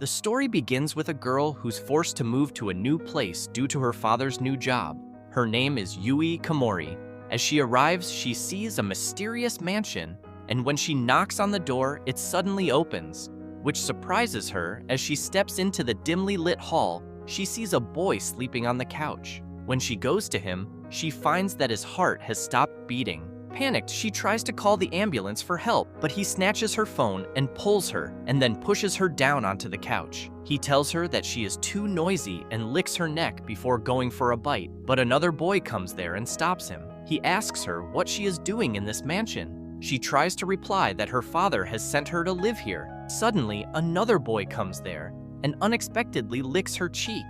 The story begins with a girl who's forced to move to a new place due to her father's new job. Her name is Yui Komori. As she arrives, she sees a mysterious mansion, and when she knocks on the door, it suddenly opens, which surprises her. As she steps into the dimly lit hall, she sees a boy sleeping on the couch. When she goes to him, she finds that his heart has stopped beating. Panicked, she tries to call the ambulance for help, but he snatches her phone and pulls her, and then pushes her down onto the couch. He tells her that she is too noisy and licks her neck before going for a bite, but another boy comes there and stops him. He asks her what she is doing in this mansion. She tries to reply that her father has sent her to live here. Suddenly, another boy comes there and unexpectedly licks her cheek.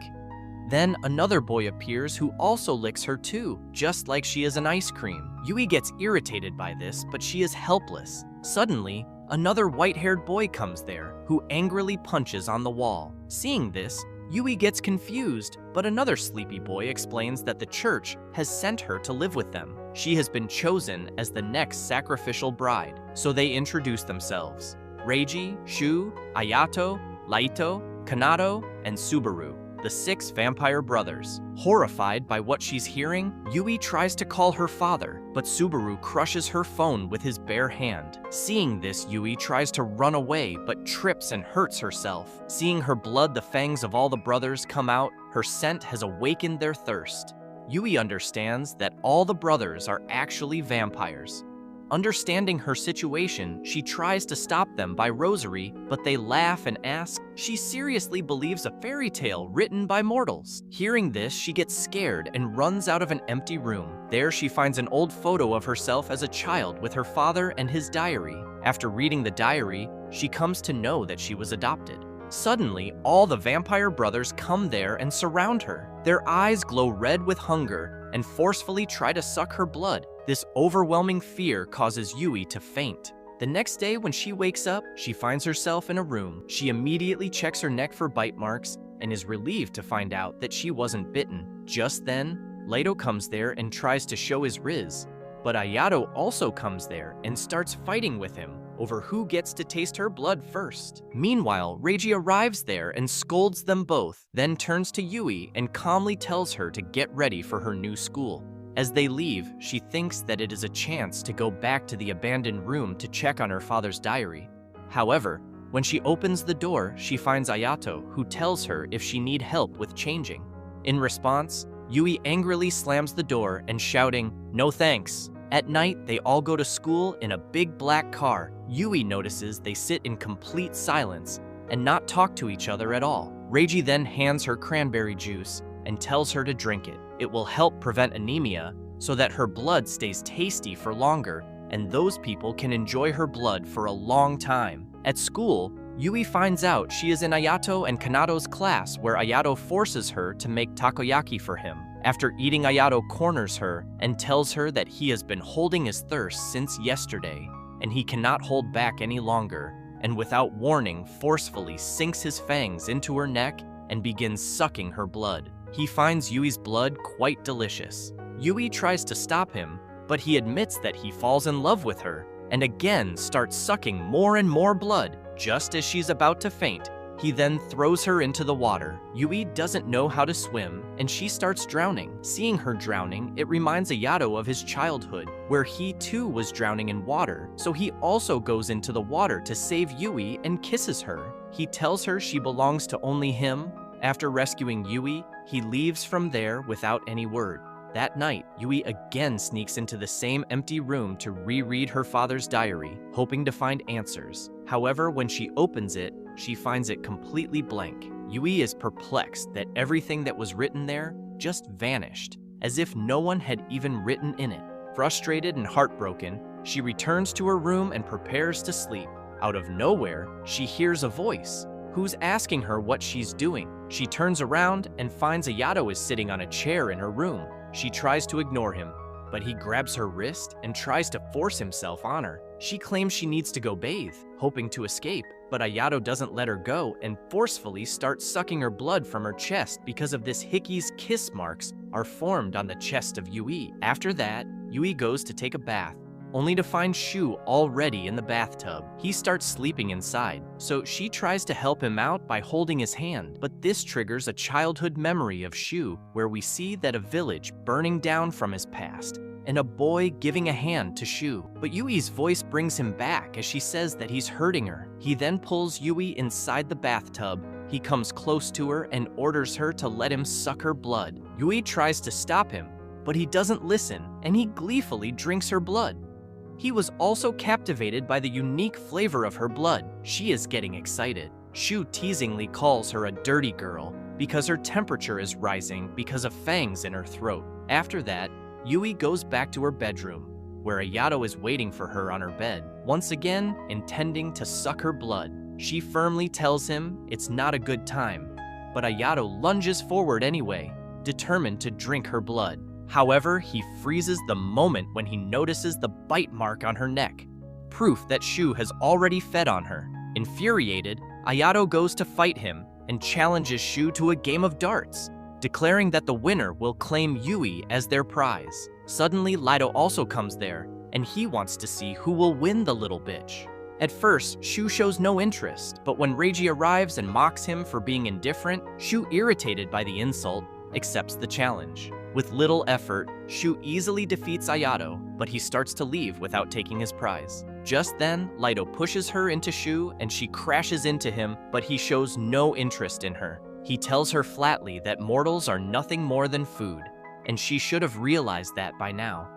Then another boy appears who also licks her too, just like she is an ice cream. Yui gets irritated by this, but she is helpless. Suddenly, another white-haired boy comes there, who angrily punches on the wall. Seeing this, Yui gets confused, but another sleepy boy explains that the church has sent her to live with them. She has been chosen as the next sacrificial bride, so they introduce themselves. Reiji, Shuu, Ayato, Laito, Kanato, and Subaru, the 6 vampire brothers. Horrified by what she's hearing, Yui tries to call her father, but Subaru crushes her phone with his bare hand. Seeing this, Yui tries to run away, but trips and hurts herself. Seeing her blood, the fangs of all the brothers come out, her scent has awakened their thirst. Yui understands that all the brothers are actually vampires. Understanding her situation, she tries to stop them by rosary, but they laugh and ask she seriously believes a fairy tale written by mortals. Hearing this, she gets scared and runs out of an empty room. There she finds an old photo of herself as a child with her father and his diary. After reading the diary, she comes to know that she was adopted. Suddenly, all the vampire brothers come there and surround her. Their eyes glow red with hunger and forcefully try to suck her blood. This overwhelming fear causes Yui to faint. The next day, when she wakes up, she finds herself in a room. She immediately checks her neck for bite marks and is relieved to find out that she wasn't bitten. Just then, Laito comes there and tries to show his riz, but Ayato also comes there and starts fighting with him over who gets to taste her blood first. Meanwhile, Reiji arrives there and scolds them both, then turns to Yui and calmly tells her to get ready for her new school. As they leave, she thinks that it is a chance to go back to the abandoned room to check on her father's diary. However, when she opens the door, she finds Ayato, who tells her if she needs help with changing. In response, Yui angrily slams the door and shouting, "No thanks." At night, they all go to school in a big black car. Yui notices they sit in complete silence and not talk to each other at all. Reiji then hands her cranberry juice and tells her to drink it. It will help prevent anemia so that her blood stays tasty for longer and those people can enjoy her blood for a long time. At school, Yui finds out she is in Ayato and Kanato's class, where Ayato forces her to make takoyaki for him. After eating, Ayato corners her and tells her that he has been holding his thirst since yesterday and he cannot hold back any longer, and without warning forcefully sinks his fangs into her neck and begins sucking her blood. He finds Yui's blood quite delicious. Yui tries to stop him, but he admits that he falls in love with her and again starts sucking more and more blood. Just as she's about to faint, he then throws her into the water. Yui doesn't know how to swim, and she starts drowning. Seeing her drowning, it reminds Ayato of his childhood, where he too was drowning in water, so he also goes into the water to save Yui and kisses her. He tells her she belongs to only him. After rescuing Yui, he leaves from there without any word. That night, Yui again sneaks into the same empty room to reread her father's diary, hoping to find answers. However, when she opens it, she finds it completely blank. Yui is perplexed that everything that was written there just vanished, as if no one had even written in it. Frustrated and heartbroken, she returns to her room and prepares to sleep. Out of nowhere, she hears a voice, who's asking her what she's doing. She turns around and finds Ayato is sitting on a chair in her room. She tries to ignore him, but he grabs her wrist and tries to force himself on her. She claims she needs to go bathe, hoping to escape, but Ayato doesn't let her go and forcefully starts sucking her blood from her chest. Because of this, Hickey's kiss marks are formed on the chest of Yui. After that, Yui goes to take a bath, only to find Shuu already in the bathtub. He starts sleeping inside, so she tries to help him out by holding his hand, but this triggers a childhood memory of Shuu, where we see that a village burning down from his past, and a boy giving a hand to Shuu. But Yui's voice brings him back as she says that he's hurting her. He then pulls Yui inside the bathtub. He comes close to her and orders her to let him suck her blood. Yui tries to stop him, but he doesn't listen, and he gleefully drinks her blood. He was also captivated by the unique flavor of her blood. She is getting excited. Shuu teasingly calls her a dirty girl because her temperature is rising because of fangs in her throat. After that, Yui goes back to her bedroom, where Ayato is waiting for her on her bed, once again intending to suck her blood. She firmly tells him it's not a good time, but Ayato lunges forward anyway, determined to drink her blood. However, he freezes the moment when he notices the bite mark on her neck, proof that Shuu has already fed on her. Infuriated, Ayato goes to fight him and challenges Shuu to a game of darts, declaring that the winner will claim Yui as their prize. Suddenly, Laito also comes there, and he wants to see who will win the little bitch. At first, Shuu shows no interest, but when Reiji arrives and mocks him for being indifferent, Shuu, irritated by the insult, accepts the challenge. With little effort, Shuu easily defeats Ayato, but he starts to leave without taking his prize. Just then, Laito pushes her into Shuu and she crashes into him, but he shows no interest in her. He tells her flatly that mortals are nothing more than food, and she should have realized that by now.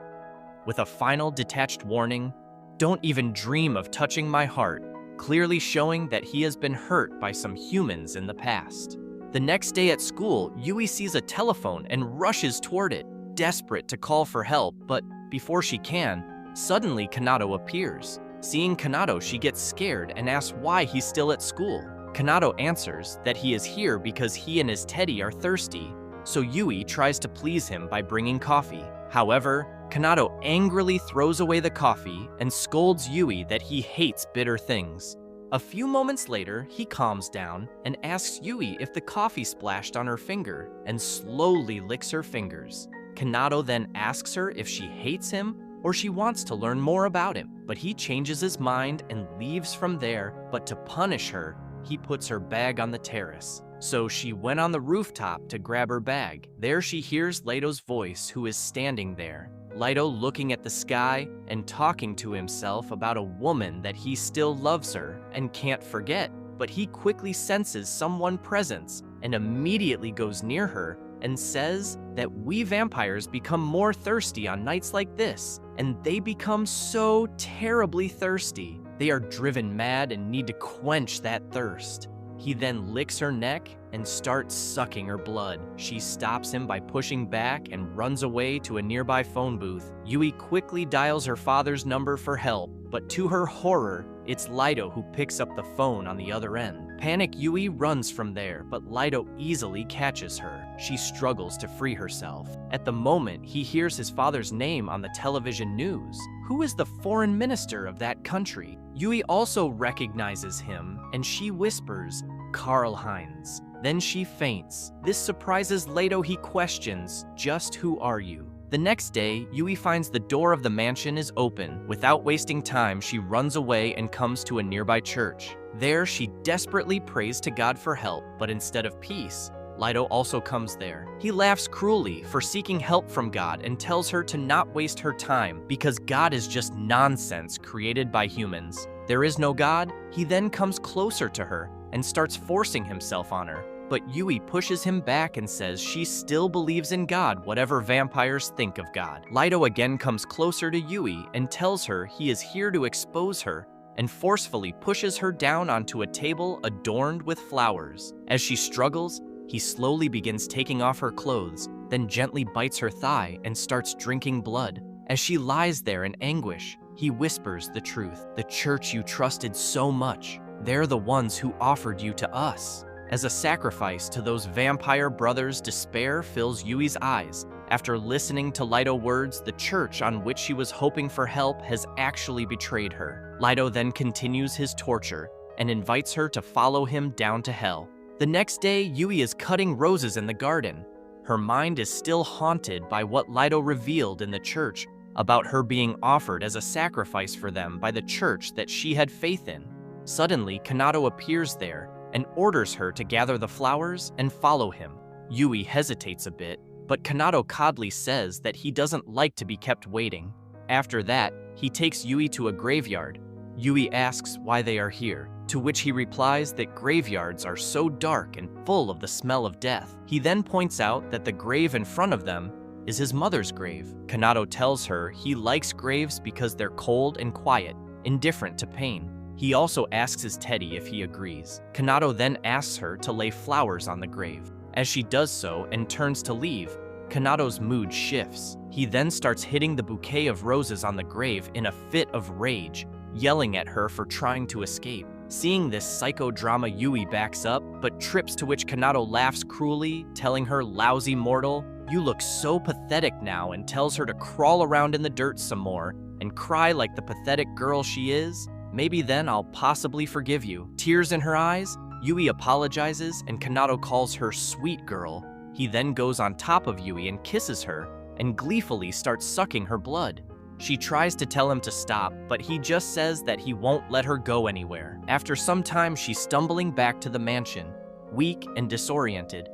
With a final detached warning, "Don't even dream of touching my heart," clearly showing that he has been hurt by some humans in the past. The next day at school, Yui sees a telephone and rushes toward it, desperate to call for help, but before she can, suddenly Kanato appears. Seeing Kanato, she gets scared and asks why he's still at school. Kanato answers that he is here because he and his teddy are thirsty, so Yui tries to please him by bringing coffee. However, Kanato angrily throws away the coffee and scolds Yui that he hates bitter things. A few moments later, he calms down and asks Yui if the coffee splashed on her finger and slowly licks her fingers. Kanato then asks her if she hates him or she wants to learn more about him, but he changes his mind and leaves from there, but to punish her, he puts her bag on the terrace. So she went on the rooftop to grab her bag. There she hears Laito's voice, who is standing there. Laito looking at the sky and talking to himself about a woman that he still loves her and can't forget, but he quickly senses someone's presence and immediately goes near her and says that we vampires become more thirsty on nights like this, and they become so terribly thirsty. They are driven mad and need to quench that thirst. He then licks her neck and starts sucking her blood. She stops him by pushing back and runs away to a nearby phone booth. Yui quickly dials her father's number for help, but to her horror, it's Laito who picks up the phone on the other end. Panic Yui runs from there, but Laito easily catches her. She struggles to free herself. At the moment, he hears his father's name on the television news. Who is the foreign minister of that country? Yui also recognizes him, and she whispers, "Karl Heinz." Then she faints. This surprises Laito. He questions, "Just who are you?" The next day, Yui finds the door of the mansion is open. Without wasting time, she runs away and comes to a nearby church. There, she desperately prays to God for help, but instead of peace, Laito also comes there. He laughs cruelly for seeking help from God and tells her to not waste her time because God is just nonsense created by humans. There is no God. He then comes closer to her and starts forcing himself on her. But Yui pushes him back and says she still believes in God, whatever vampires think of God. Laito again comes closer to Yui and tells her he is here to expose her and forcefully pushes her down onto a table adorned with flowers. As she struggles, he slowly begins taking off her clothes, then gently bites her thigh and starts drinking blood. As she lies there in anguish, he whispers the truth. "The church you trusted so much, they're the ones who offered you to us." As a sacrifice to those vampire brothers, despair fills Yui's eyes. After listening to Laito's words, the church on which she was hoping for help has actually betrayed her. Laito then continues his torture and invites her to follow him down to hell. The next day, Yui is cutting roses in the garden. Her mind is still haunted by what Laito revealed in the church about her being offered as a sacrifice for them by the church that she had faith in. Suddenly, Kanato appears there and orders her to gather the flowers and follow him. Yui hesitates a bit, but Kanato coldly says that he doesn't like to be kept waiting. After that, he takes Yui to a graveyard. Yui asks why they are here, to which he replies that graveyards are so dark and full of the smell of death. He then points out that the grave in front of them is his mother's grave. Kanato tells her he likes graves because they're cold and quiet, indifferent to pain. He also asks his teddy if he agrees. Kanato then asks her to lay flowers on the grave. As she does so and turns to leave, Kanato's mood shifts. He then starts hitting the bouquet of roses on the grave in a fit of rage, yelling at her for trying to escape. Seeing this psychodrama, Yui backs up, but trips, to which Kanato laughs cruelly, telling her, "Lousy mortal, you look so pathetic now," and tells her to crawl around in the dirt some more and cry like the pathetic girl she is. "Maybe then I'll possibly forgive you." Tears in her eyes, Yui apologizes and Kanato calls her sweet girl. He then goes on top of Yui and kisses her and gleefully starts sucking her blood. She tries to tell him to stop, but he just says that he won't let her go anywhere. After some time, she's stumbling back to the mansion, weak and disoriented.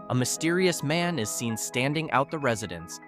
A mysterious man is seen standing out the residence,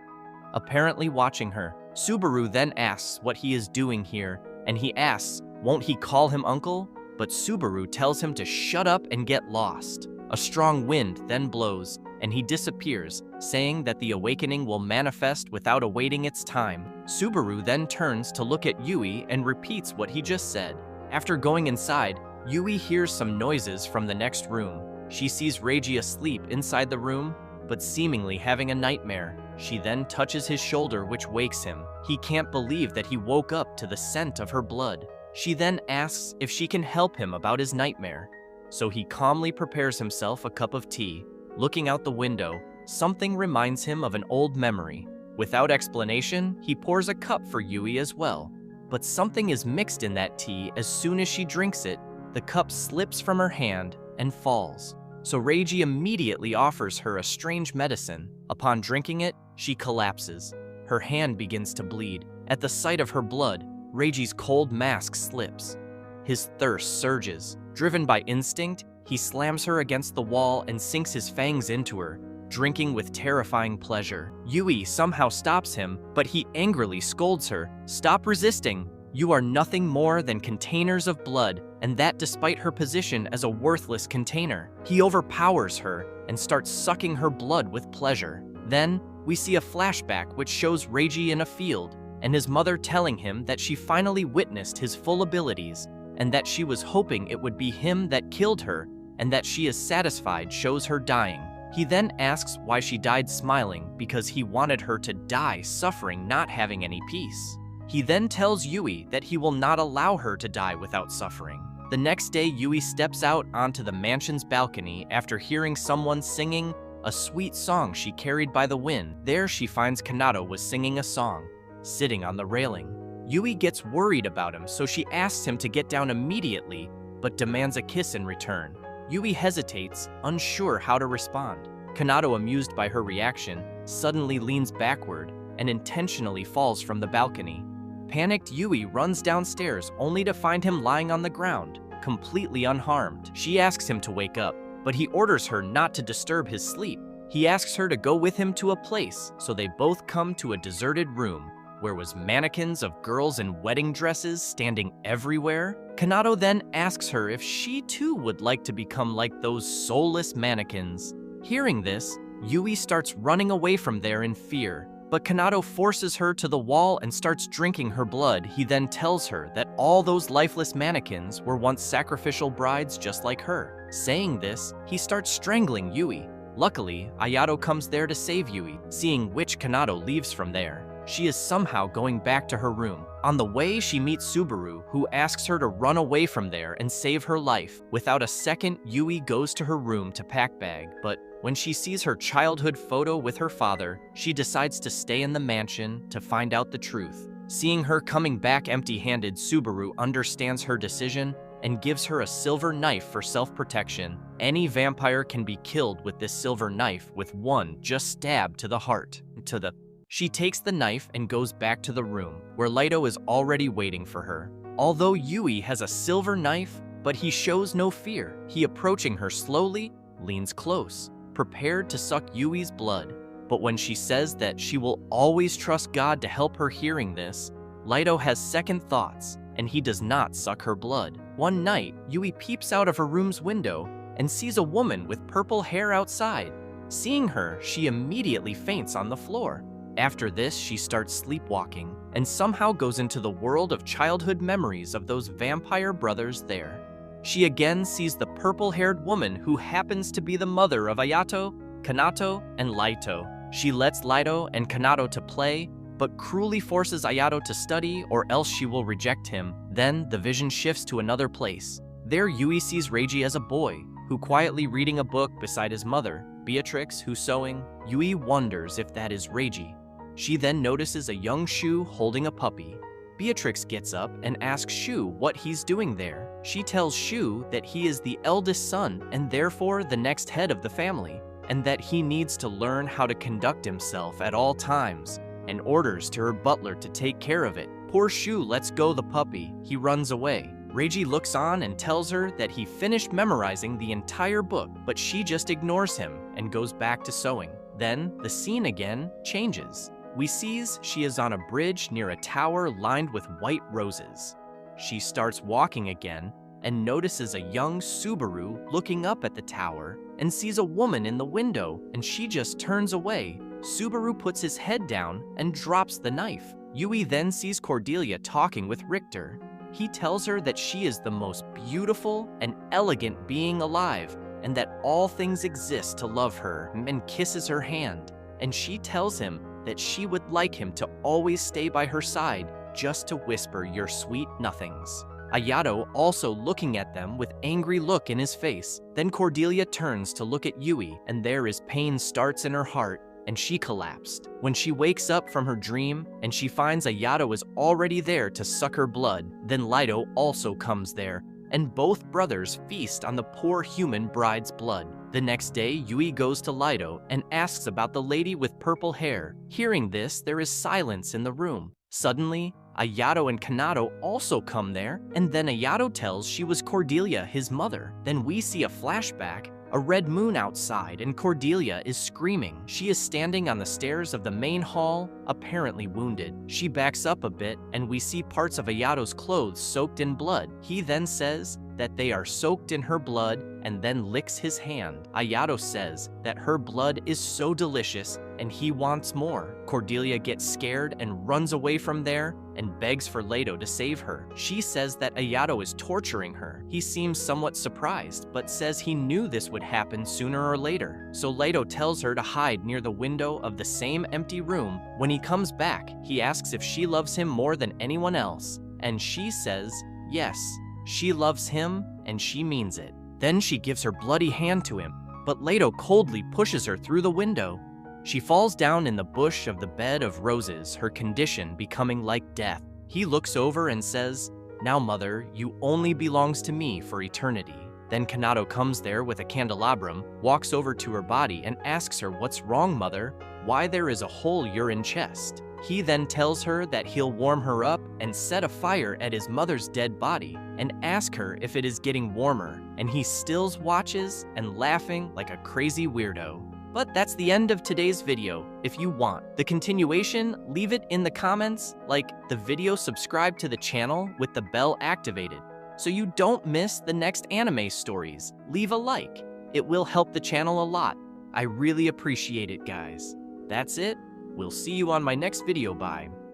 apparently watching her. Subaru then asks what he is doing here, and he asks, won't he call him uncle? But Subaru tells him to shut up and get lost. A strong wind then blows, and he disappears, saying that the awakening will manifest without awaiting its time. Subaru then turns to look at Yui and repeats what he just said. After going inside, Yui hears some noises from the next room. She sees Reiji asleep inside the room, but seemingly having a nightmare. She then touches his shoulder, which wakes him. He can't believe that he woke up to the scent of her blood. She then asks if she can help him about his nightmare. So he calmly prepares himself a cup of tea. Looking out the window, something reminds him of an old memory. Without explanation, he pours a cup for Yui as well. But something is mixed in that tea. As soon as she drinks it, the cup slips from her hand and falls. So Reiji immediately offers her a strange medicine. Upon drinking it, she collapses. Her hand begins to bleed. At the sight of her blood, Reiji's cold mask slips. His thirst surges. Driven by instinct, he slams her against the wall and sinks his fangs into her, drinking with terrifying pleasure. Yui somehow stops him, but he angrily scolds her. "Stop resisting! You are nothing more than containers of blood," and that despite her position as a worthless container. He overpowers her and starts sucking her blood with pleasure. Then, we see a flashback which shows Reiji in a field, and his mother telling him that she finally witnessed his full abilities, and that she was hoping it would be him that killed her, and that she is satisfied shows her dying. He then asks why she died smiling, because he wanted her to die suffering, not having any peace. He then tells Yui that he will not allow her to die without suffering. The next day, Yui steps out onto the mansion's balcony after hearing someone singing a sweet song she carried by the wind. There she finds Kanato was singing a song, sitting on the railing. Yui gets worried about him, so she asks him to get down immediately, but demands a kiss in return. Yui hesitates, unsure how to respond. Kanato, amused by her reaction, suddenly leans backward and intentionally falls from the balcony. Panicked, Yui runs downstairs only to find him lying on the ground, completely unharmed. She asks him to wake up, but he orders her not to disturb his sleep. He asks her to go with him to a place, so they both come to a deserted room, where was mannequins of girls in wedding dresses standing everywhere. Kanato then asks her if she too would like to become like those soulless mannequins. Hearing this, Yui starts running away from there in fear, but Kanato forces her to the wall and starts drinking her blood. He then tells her that all those lifeless mannequins were once sacrificial brides just like her. Saying this, he starts strangling Yui. Luckily, Ayato comes there to save Yui, seeing which Kanato leaves from there. She is somehow going back to her room. On the way, she meets Subaru, who asks her to run away from there and save her life. Without a second, Yui goes to her room to pack bag, but when she sees her childhood photo with her father, she decides to stay in the mansion to find out the truth. Seeing her coming back empty-handed, Subaru understands her decision and gives her a silver knife for self-protection. Any vampire can be killed with this silver knife with one just stab to the heart. To the She takes the knife and goes back to the room, where Laito is already waiting for her. Although Yui has a silver knife, but he shows no fear. He, approaching her slowly, leans close, prepared to suck Yui's blood. But when she says that she will always trust God to help her, hearing this, Laito has second thoughts, and he does not suck her blood. One night, Yui peeps out of her room's window and sees a woman with purple hair outside. Seeing her, she immediately faints on the floor. After this, she starts sleepwalking and somehow goes into the world of childhood memories of those vampire brothers there. She again sees the purple-haired woman who happens to be the mother of Ayato, Kanato, and Laito. She lets Laito and Kanato to play, but cruelly forces Ayato to study, or else she will reject him. Then the vision shifts to another place. There Yui sees Reiji as a boy, who quietly reading a book beside his mother, Beatrix, who's sewing. Yui wonders if that is Reiji. She then notices a young Shuu holding a puppy. Beatrix gets up and asks Shuu what he's doing there. She tells Shuu that he is the eldest son and therefore the next head of the family, and that he needs to learn how to conduct himself at all times, and orders to her butler to take care of it. Poor Shuu lets go the puppy. He runs away. Reiji looks on and tells her that he finished memorizing the entire book, but she just ignores him and goes back to sewing. Then the scene again changes. We sees she is on a bridge near a tower lined with white roses. She starts walking again and notices a young Subaru looking up at the tower and sees a woman in the window, and she just turns away. Subaru puts his head down and drops the knife. Yui then sees Cordelia talking with Richter. He tells her that she is the most beautiful and elegant being alive, and that all things exist to love her, and kisses her hand. And she tells him that she would like him to always stay by her side, just to whisper your sweet nothings. Ayato also looking at them with angry look in his face. Then Cordelia turns to look at Yui, and there is pain starts in her heart, and she collapsed. When she wakes up from her dream, and she finds Ayato is already there to suck her blood, then Laito also comes there, and both brothers feast on the poor human bride's blood. The next day, Yui goes to Laito and asks about the lady with purple hair. Hearing this, there is silence in the room. Suddenly, Ayato and Kanato also come there, and then Ayato tells she was Cordelia, his mother. Then we see a flashback, a red moon outside, and Cordelia is screaming. She is standing on the stairs of the main hall, apparently wounded. She backs up a bit, and we see parts of Ayato's clothes soaked in blood. He then says that they are soaked in her blood and then licks his hand. Ayato says that her blood is so delicious and he wants more. Cordelia gets scared and runs away from there and begs for Laito to save her. She says that Ayato is torturing her. He seems somewhat surprised, but says he knew this would happen sooner or later. So Laito tells her to hide near the window of the same empty room. When he comes back, he asks if she loves him more than anyone else, and she says yes. She loves him, and she means it. Then she gives her bloody hand to him, but Laito coldly pushes her through the window. She falls down in the bush of the bed of roses, her condition becoming like death. He looks over and says, "Now, mother, you only belongs to me for eternity." Then Kanato comes there with a candelabrum, walks over to her body and asks her, "What's wrong, mother? Why there is a whole urine chest?" He then tells her that he'll warm her up and set a fire at his mother's dead body and ask her if it is getting warmer, and he still watches and laughing like a crazy weirdo. But that's the end of today's video. If you want the continuation, leave it in the comments, like the video, subscribe to the channel with the bell activated so you don't miss the next anime stories. Leave a like. It will help the channel a lot. I really appreciate it, guys. That's it. We'll see you on my next video. Bye.